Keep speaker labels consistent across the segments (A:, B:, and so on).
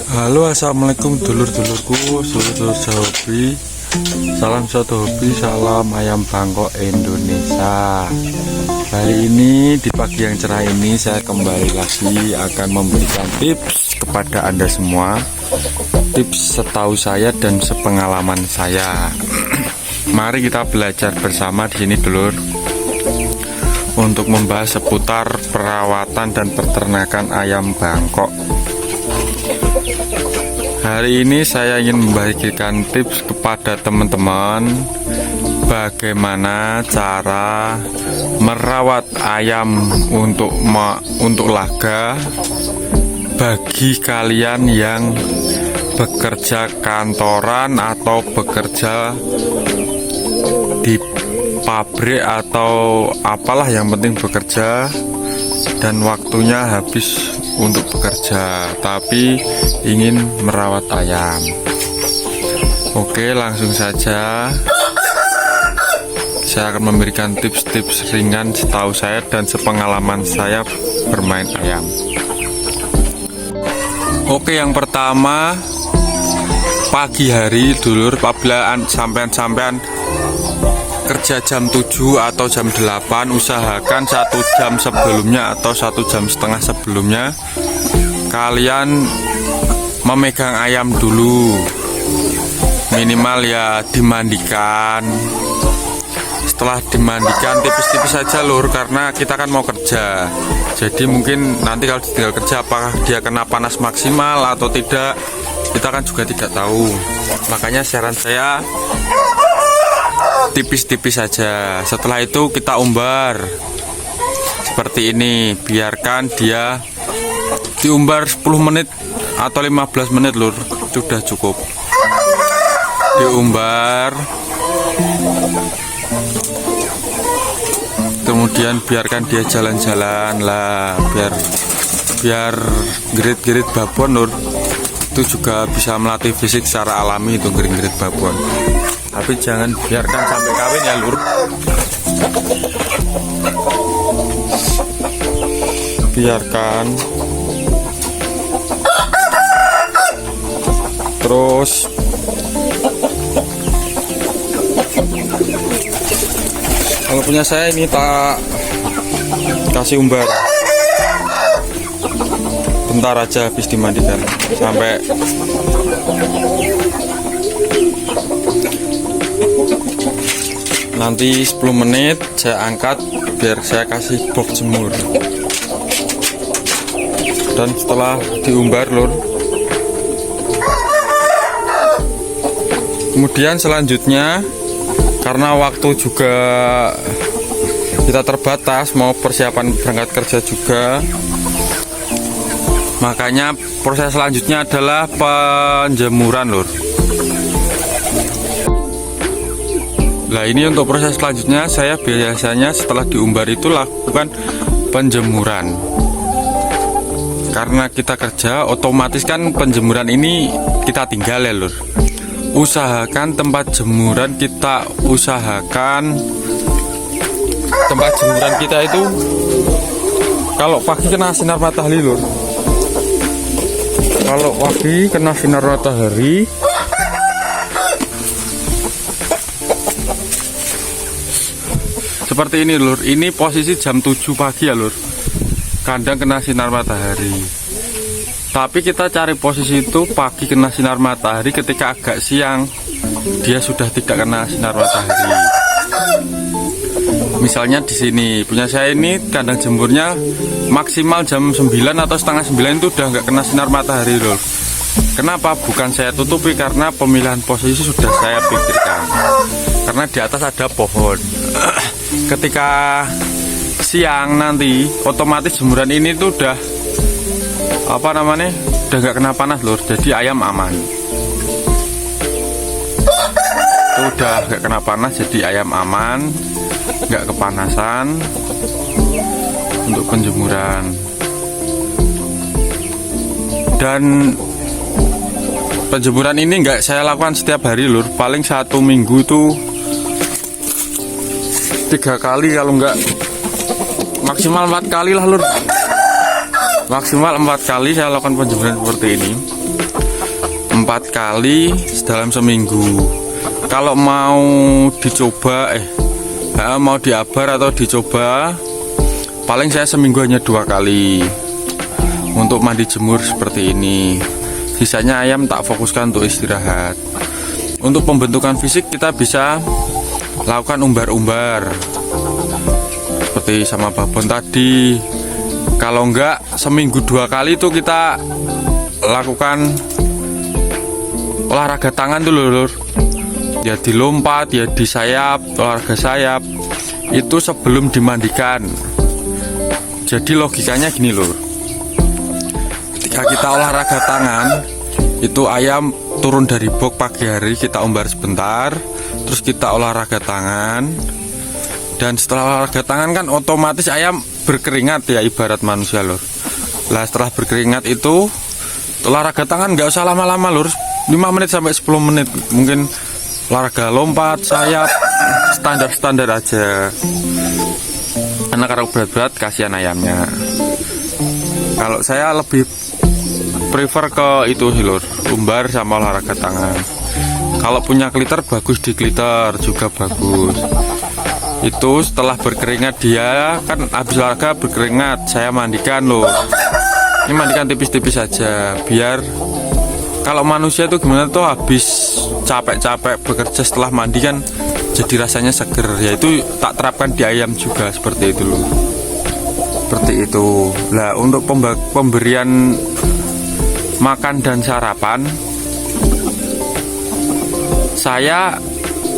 A: Halo, assalamualaikum dulur-dulurku, dulur-dulur hobi. Salam satu hobi, salam ayam Bangkok Indonesia. Hari ini di pagi yang cerah ini saya kembali lagi akan memberikan tips kepada Anda semua. Tips setahu saya dan sepengalaman saya. Mari kita belajar bersama di sini, dulur, untuk membahas seputar perawatan dan peternakan ayam Bangkok. Hari ini saya ingin membagikan tips kepada teman-teman bagaimana cara merawat ayam untuk laga bagi kalian yang bekerja kantoran atau bekerja di pabrik atau apalah, yang penting bekerja dan waktunya habis untuk bekerja tapi ingin merawat ayam. Oke, langsung saja saya akan memberikan tips-tips ringan setahu saya dan sepengalaman saya bermain ayam. Oke, yang pertama, pagi hari, dulur, apabila sampean kerja jam 7 atau jam 8, usahakan 1 jam sebelumnya atau 1 jam setengah sebelumnya kalian memegang ayam dulu, minimal ya dimandikan. Setelah dimandikan tipis-tipis saja, lur, karena kita kan mau kerja, jadi mungkin nanti kalau tinggal kerja apakah dia kena panas maksimal atau tidak, kita kan juga tidak tahu. Makanya saran saya tipis-tipis saja. Setelah itu kita umbar seperti ini, biarkan dia diumbar 10 menit atau 15 menit, lur, sudah cukup. Diumbar, kemudian biarkan dia jalan-jalan lah, biar gerit-gerit babon, lur. Itu juga bisa melatih fisik secara alami, itu gerit-gerit babon. Tapi jangan biarkan sampai kawin ya, lur. Biarkan. Terus kalau punya saya ini tak kasih umbar. Bentar aja habis dimandikan sampai nanti 10 menit saya angkat biar saya kasih box jemur. Dan setelah diumbar, lur, kemudian selanjutnya karena waktu juga kita terbatas, mau persiapan berangkat kerja juga, makanya proses selanjutnya adalah penjemuran, lur. Nah, ini untuk proses selanjutnya saya biasanya setelah diumbar itu lakukan penjemuran. Karena kita kerja, otomatis kan penjemuran ini kita tinggal ya, lur. Usahakan tempat jemuran kita itu kalau pagi kena sinar matahari, lur. Kalau pagi kena sinar matahari, seperti ini, lur. Ini posisi jam 7 pagi ya, lur. Kandang kena sinar matahari. Tapi kita cari posisi itu pagi kena sinar matahari, ketika agak siang dia sudah tidak kena sinar matahari. Misalnya di sini punya saya ini kandang jemurnya maksimal jam 9 atau setengah 9 itu udah nggak kena sinar matahari, lur. Kenapa? Bukan saya tutupi, karena pemilihan posisi sudah saya pikirkan. Karena di atas ada pohon. Ketika siang nanti otomatis jemuran ini tuh udah udah nggak kena panas, lur. Jadi ayam aman. Udah nggak kena panas, jadi ayam aman, nggak kepanasan untuk penjemuran. Dan penjemuran ini nggak saya lakukan setiap hari, lur. Paling 1 minggu tuh 3 kali, kalau nggak maksimal 4 kali lah, lur. Maksimal 4 kali saya lakukan penjemputan seperti ini. 4 kali dalam seminggu. Kalau mau dicoba mau diabar atau dicoba, paling saya seminggu hanya 2 kali untuk mandi jemur seperti ini. Sisanya ayam tak fokuskan untuk istirahat. Untuk pembentukan fisik kita bisa lakukan umbar-umbar seperti sama babon tadi. Kalau enggak, seminggu 2 kali itu kita lakukan olahraga tangan dulu lur. Ya dilompat, ya di sayap, olahraga sayap itu sebelum dimandikan. Jadi logikanya gini lur, ketika kita olahraga tangan itu ayam turun dari box pagi hari, kita umbar sebentar, terus kita olahraga tangan. Dan setelah olahraga tangan kan otomatis ayam berkeringat ya, ibarat manusia lur. Lah setelah berkeringat itu olahraga tangan nggak usah lama-lama lur, 5 menit sampai 10 menit. Mungkin olahraga lompat, sayap, standar-standar aja. Karena kalau berat-berat kasihan ayamnya. Kalau saya lebih prefer ke itu sih lur, umbar sama olahraga tangan. Kalau punya kliter bagus, di kliter juga bagus. Itu setelah berkeringat, dia kan habis olahraga berkeringat, saya mandikan lur. Ini mandikan tipis-tipis aja, biar kalau manusia itu gimana tuh, habis capek-capek bekerja setelah mandi kan jadi rasanya seger. Yaitu tak terapkan di ayam juga seperti itu loh. Seperti itu. Nah, untuk pemberian makan dan sarapan, saya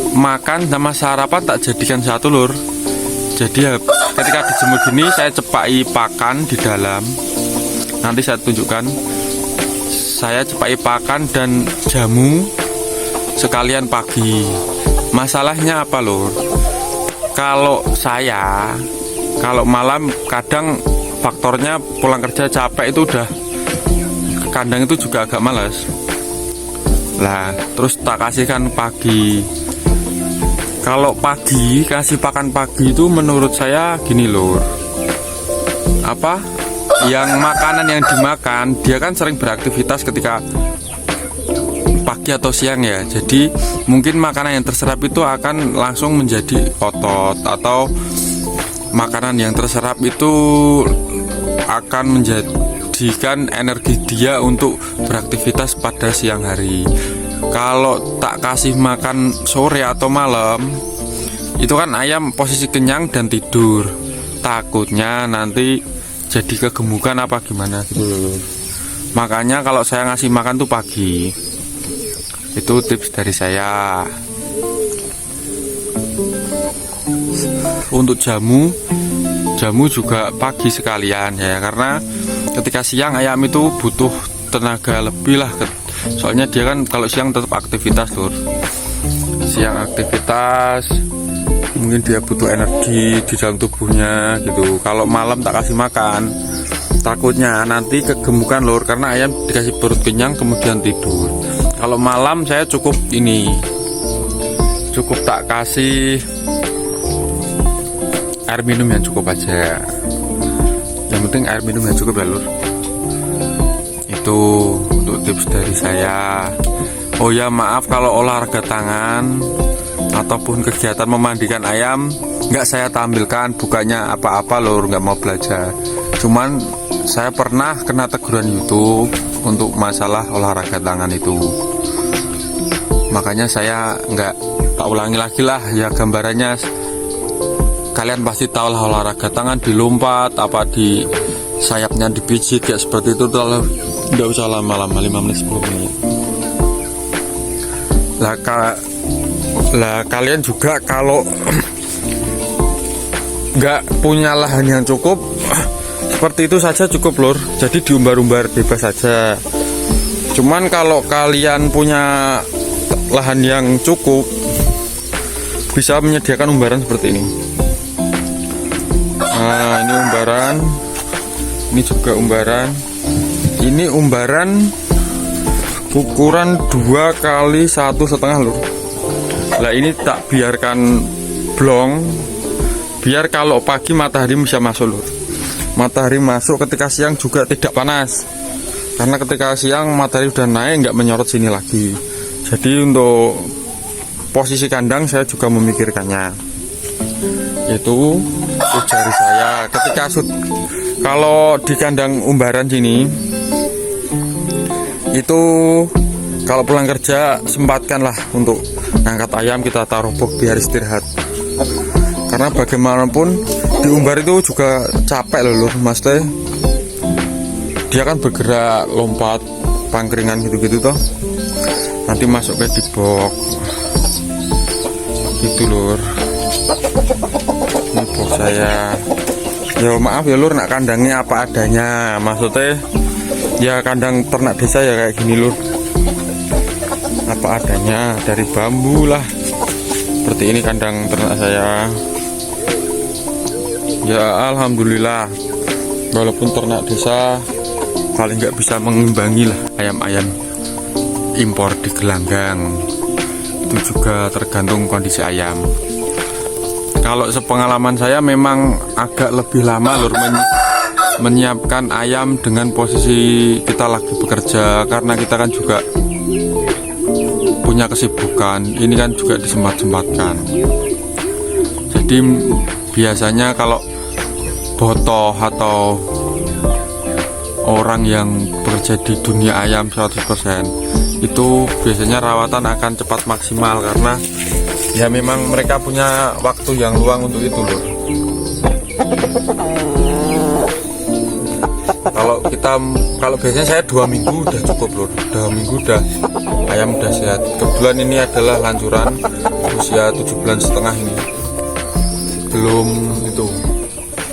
A: makan sama sarapan tak jadikan satu lur. Jadi ketika dijemur gini saya cepai pakan di dalam. Nanti saya tunjukkan. Saya cepai pakan dan jamu sekalian pagi. Masalahnya apa lur? Kalau malam kadang faktornya pulang kerja capek, itu udah ke kandang itu juga agak malas. Lah terus tak kasihkan pagi. Kalau pagi kasih pakan pagi itu menurut saya gini lur, yang makanan yang dimakan dia kan sering beraktivitas ketika pagi atau siang ya. Jadi mungkin makanan yang terserap itu akan langsung menjadi otot, atau makanan yang terserap itu akan menjadikan energi dia untuk beraktivitas pada siang hari. Kalau tak kasih makan sore atau malam, itu kan ayam posisi kenyang dan tidur. Takutnya nanti jadi kegemukan apa gimana gitu. Makanya kalau saya ngasih makan tuh pagi. Itu tips dari saya. Untuk jamu juga pagi sekalian ya, karena ketika siang ayam itu butuh tenaga lebih lah. Soalnya dia kan kalau siang tetap aktivitas lur. Siang aktivitas, mungkin dia butuh energi di dalam tubuhnya gitu. Kalau malam tak kasih makan, takutnya nanti kegemukan lur, karena ayam dikasih perut kenyang kemudian tidur. Kalau malam saya cukup tak kasih air minum yang cukup aja. Yang penting air minum yang cukup ya lur. Itu untuk tips dari saya. Oh ya, maaf kalau olahraga tangan ataupun kegiatan memandikan ayam nggak saya tampilkan, bukannya apa-apa lur, nggak mau belajar. Cuman saya pernah kena teguran YouTube untuk masalah olahraga tangan itu. Makanya saya nggak tak ulangi lagi lah ya, gambarannya kalian pasti tahu lah, olahraga tangan dilompat, apa di sayapnya dipijit kayak seperti itu. Nggak usah lama-lama, 5 menit 10 menit. Lah kalian juga kalau nggak punya lahan yang cukup, seperti itu saja cukup lur. Jadi diumbar-umbar bebas saja. Cuman kalau kalian punya lahan yang cukup, bisa menyediakan umbaran seperti ini. Nah, ini umbaran, ini juga umbaran. Ini umbaran ukuran 2 kali 1,5 lur. Lah ini tak biarkan blong, biar kalau pagi matahari bisa masuk lur. matahari masuk, ketika siang juga tidak panas, karena ketika siang matahari udah naik nggak menyorot sini lagi. Jadi untuk posisi kandang saya juga memikirkannya, itu jari saya ketika kalau di kandang umbaran sini itu kalau pulang kerja sempatkanlah untuk ngangkat ayam, kita taruh box biar istirahat, karena bagaimanapun di umbar itu juga capek loh lur, mas teh. Dia kan bergerak, lompat, pangkringan gitu-gitu toh, nanti masuk ke di box gitu lur. Ini box saya. Ya maaf ya lur, nak kandangnya apa adanya, maksudnya ya kandang ternak desa ya kayak gini lur, apa adanya, dari bambu lah. Seperti ini kandang ternak saya. Ya alhamdulillah, walaupun ternak desa paling nggak bisa mengimbangi lah ayam-ayam impor di gelanggang. Itu juga tergantung kondisi ayam. Kalau sepengalaman saya memang agak lebih lama lur menyiapkan ayam dengan posisi kita lagi bekerja, karena kita kan juga punya kesibukan. Ini kan juga disempat-sempatkan. Jadi biasanya kalau botoh atau orang yang bekerja di dunia ayam 100%, itu biasanya rawatan akan cepat maksimal, karena ya memang mereka punya waktu yang luang untuk itu loh. Kalau biasanya saya 2 minggu udah cukup loh, 2 minggu udah ayam udah sehat. Kebetulan ini adalah lancuran usia 7,5 bulan ini,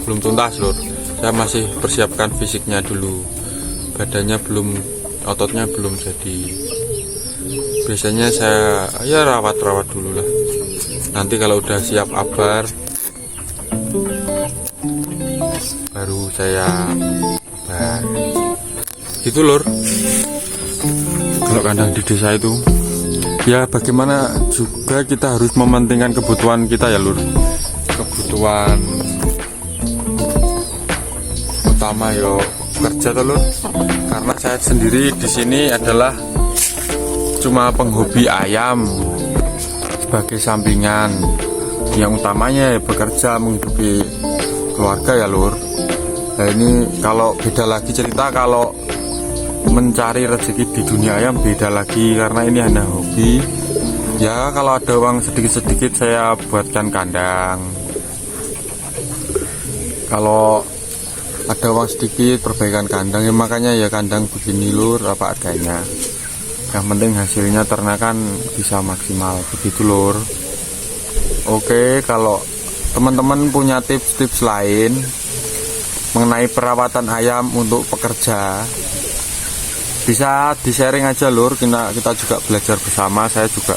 A: belum tuntas lur. Saya masih persiapkan fisiknya dulu, badannya belum, ototnya belum jadi. Biasanya saya ya rawat dulu lah. Nanti kalau udah siap abar baru saya abar. Gitu lur. Kalau kandang di desa itu ya bagaimana juga kita harus mementingkan kebutuhan kita ya lur. Kebutuhan utama yo kerja tuh lur. Karena saya sendiri di sini adalah cuma penghobi ayam sebagai sampingan. Yang utamanya ya bekerja menghidupi keluarga ya lur. Nah ini kalau beda lagi cerita, kalau mencari rezeki di dunia ayam beda lagi, karena ini hanya hobi. Ya kalau ada uang sedikit-sedikit saya buatkan kandang. Kalau ada uang sedikit perbaikan kandang, ya makanya ya kandang begini lur, apa adanya. Yang penting hasilnya ternakan bisa maksimal, begitu lur. Oke, kalau teman-teman punya tips-tips lain mengenai perawatan ayam untuk pekerja, bisa di-sharing aja lur, kita juga belajar bersama. Saya juga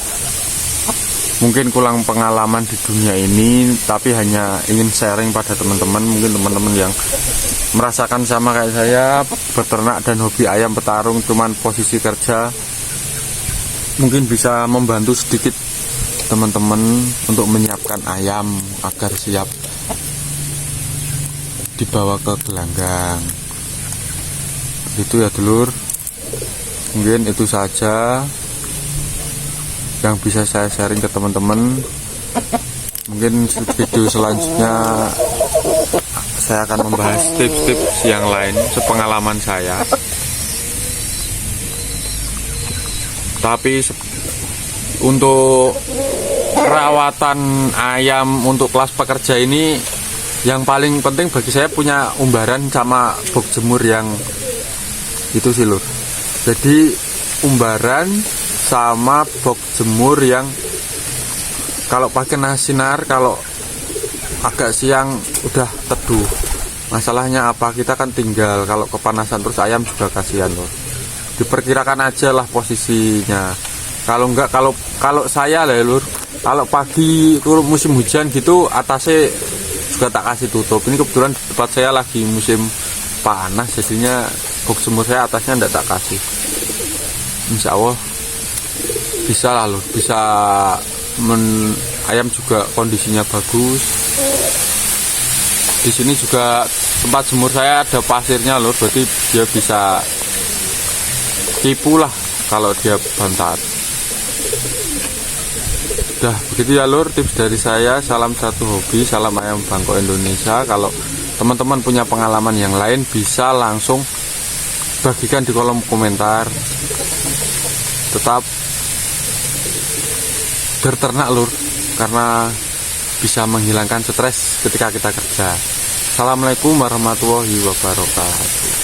A: mungkin kurang pengalaman di dunia ini, tapi hanya ingin sharing pada teman-teman. Mungkin teman-teman yang merasakan sama kayak saya, beternak dan hobi ayam petarung, cuman posisi kerja, mungkin bisa membantu sedikit teman-teman untuk menyiapkan ayam agar siap dibawa ke gelanggang. Itu ya dulur, mungkin itu saja yang bisa saya sharing ke teman-teman. Mungkin video selanjutnya saya akan membahas tips-tips yang lain sepengalaman saya. Tapi untuk perawatan ayam untuk kelas pekerja ini, yang paling penting bagi saya punya umbaran sama box jemur yang itu sih lur. Jadi umbaran sama box jemur yang kalau pakai sinar, kalau agak siang udah teduh. Masalahnya apa, kita kan tinggal, kalau kepanasan terus ayam juga kasihan loh. Diperkirakan aja lah posisinya. Kalau enggak, kalau saya lah lur, kalau pagi turun musim hujan gitu, atasnya juga tak kasih tutup. Ini kebetulan di tempat saya lagi musim panas, jadinya box jemur saya atasnya enggak tak kasih. Insya Allah bisa lah lur, bisa ayam juga kondisinya bagus. Di sini juga tempat jemur saya ada pasirnya lur, berarti dia bisa tipu lah kalau dia bantat. Udah begitu ya lur, tips dari saya. Salam satu hobi, salam ayam Bangkok Indonesia. Kalau teman-teman punya pengalaman yang lain bisa langsung bagikan di kolom komentar. Tetap berternak lur, karena bisa menghilangkan stres ketika kita kerja. Assalamualaikum warahmatullahi wabarakatuh.